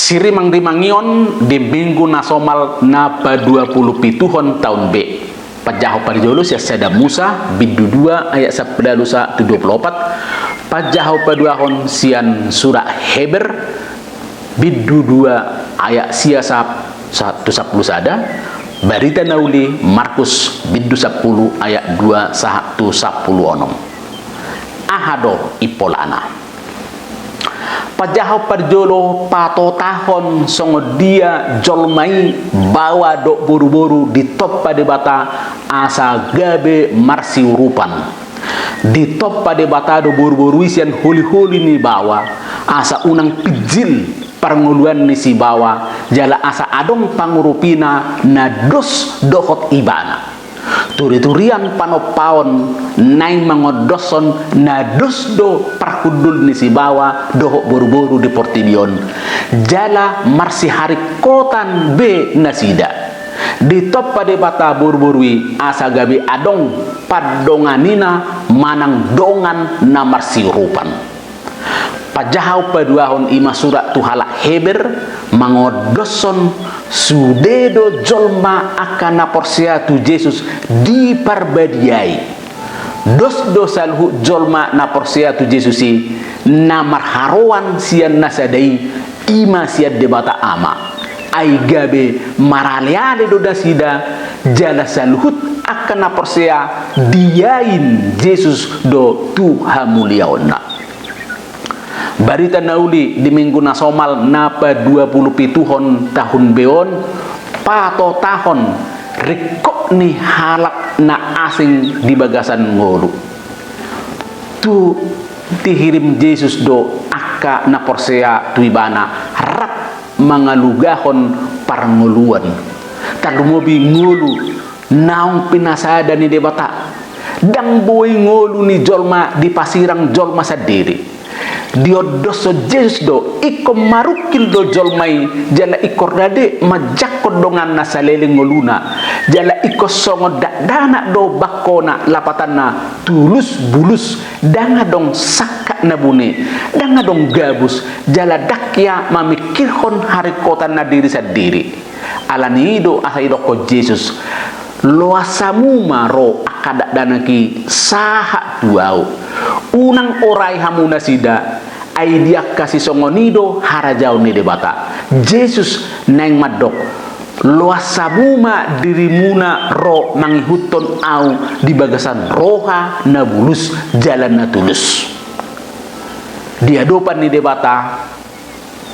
Sirimang dimangion di minggu nasional na pa-27 tahun B. Pajaho parjolo siya Sada Musa bidu 2 ayat 11 ke 24. Pajaho paduahon sian surah Heber bidu 2 ayat siasap 110 sada. Barita nauli Markus bidu 10 ayat 2 110 onom. Ahado ipolana. Pajaho parjolo pato tahon songo dia jolmai bawa dok boru-boru di top pada bata asa gabe marsi urupan di top pada bata do boru-boru isian holi-holi ni bawa asa unang pijil panguluan ni si bawa jala asa adong pangurupina na dos dohot ibana turi-turian panopaon naing mangodoson na dos do parkudul ni si bawa dohok boru-boru di Portibion jala marsi hari kotan B nasida di top pada bata boru-borui asa gabi adong padonganina manang dongan na marsi rupan. Pajahaw paduahon ima surat tuhala Heber mangodoson sudedo jolma akana porsia tu Jesus di parbadiai dos dosalhu jolma na porsia tu Jesusi na marharowan sian nasadai ima siad debata ama ai gabe maraleale do dasida jala salhut akana porsia diain Jesus do Tuhan muliaona. Barita nauli di minggu nasional napa 27 tahun beon pato tahun rekok ni halak na asing di bagasan ngolu tu dihirim Yesus do aka na porsea tuibana harap mangalugahon parnguluan talumobi ngulu naung pinasada ni debata dang boy ngolu ni jolma di pasirang jolma sadiri diodoso Jesus do iko marukil do jolmai jala iko rade majakko dongan nasalele ngoluna jala iko songo dana do bakona lapatana tulus bulus danga dong sakka nabune danga dong gabus jala dakya mamikirhon hari kota na diri sadiri alani do asaido ko Jesus loasamu maro akada danaki saha duau unang orai hamuna sida ai dia kasih songonido harajau ni debata Jesus neng madok loasabuma dirimuna ro mangihuton au di bagasan roha nabulus jalan natulus dia dopan ni debata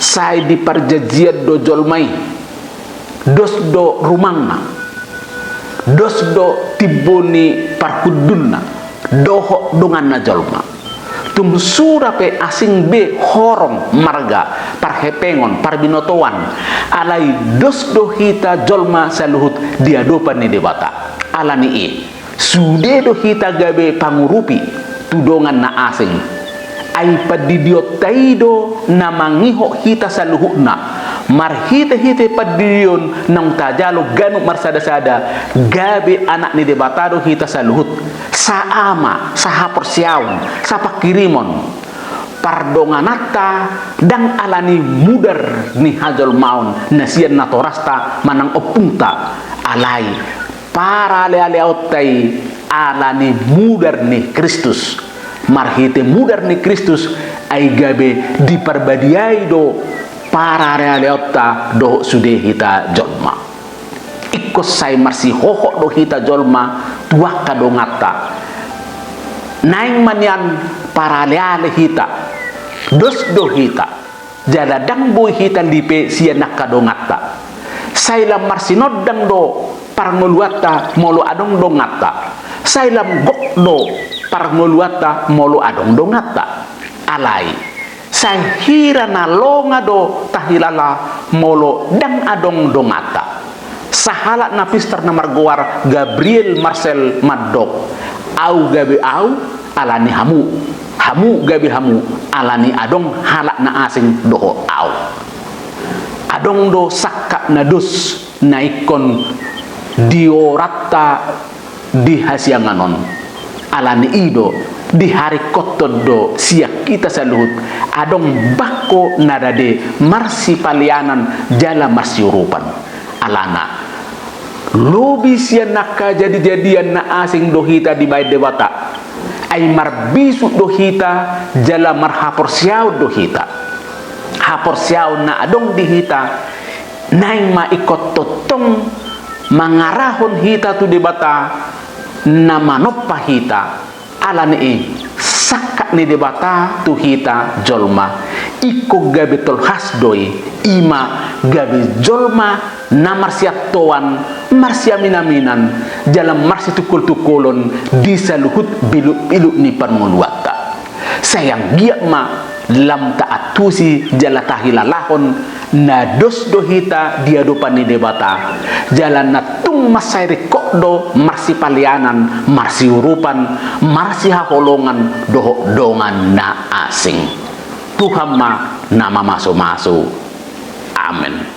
sai di parjajian do jolmai dos do rumangna dos do tiboni parkudunna doho dungan na jolma tum surape asing be horong marga parhepengon parbinotoan alai dos do hita jolma saluhut dia dopan ni debata alani e sude do hita gabe pangurupi tudongan na asing ai padidio taido na mangiho hita saluhutna marhite hite padion nang tajalo ganu marsada-sada gabe anak ni debatado hita saluhut saama saha persiaun sapa kirimon pardonganata dang alani mudar ni hajol maun nasian natorasta manang opungta alai para lealeautai alani mudar ni Kristus marhite mudar ni Kristus ai gabe diparbadiai do para realiota do sude hita jolma ikut sai marsi hoho do hita jolma tuah kadongata naing manian para leale hita dos do hita jala dang boy hita lipe sianak kadongata sai lam marsi nodang do parngoluata molo adong dongata sai lam gok do parngoluata molo adong dongata alai sai hira na longa do tahilala molo dang adong dongata sahala na pister na margoar Gabriel Marcel Madok au gabi au alani hamu gabi hamu alani adong halak na asing doho au adong do sakka na dus na ikon diorata di hasianganon alani ido di hari kotodo siak kita saluhut adong bako nadade marsi palianan jala marsi urupan alana lobi sia nakka jadi-jadian na asing dohita di bayi dewata ay marbisu dohita jala marhapor siaw dohita hapor siaw na adong dihita naing maikot totong mangarahon hita tu debata na manoppa hita alani sakak ni debata tu hita jolma iko gabe tol hasdoi ima gabe jolma na marsiat toan marsia minaminan jalam marsi tukul-tukulon disaluhut bilu-bilu ni panmuluata sayang giak ma lam taatusi jala tahilalahon na dos dohita dia dopan ni debata jalan na tung masairi kokdo marsi palianan marsi urupan marsi haholongan doho dongan na asing Tuhan ma nama maso-maso amin.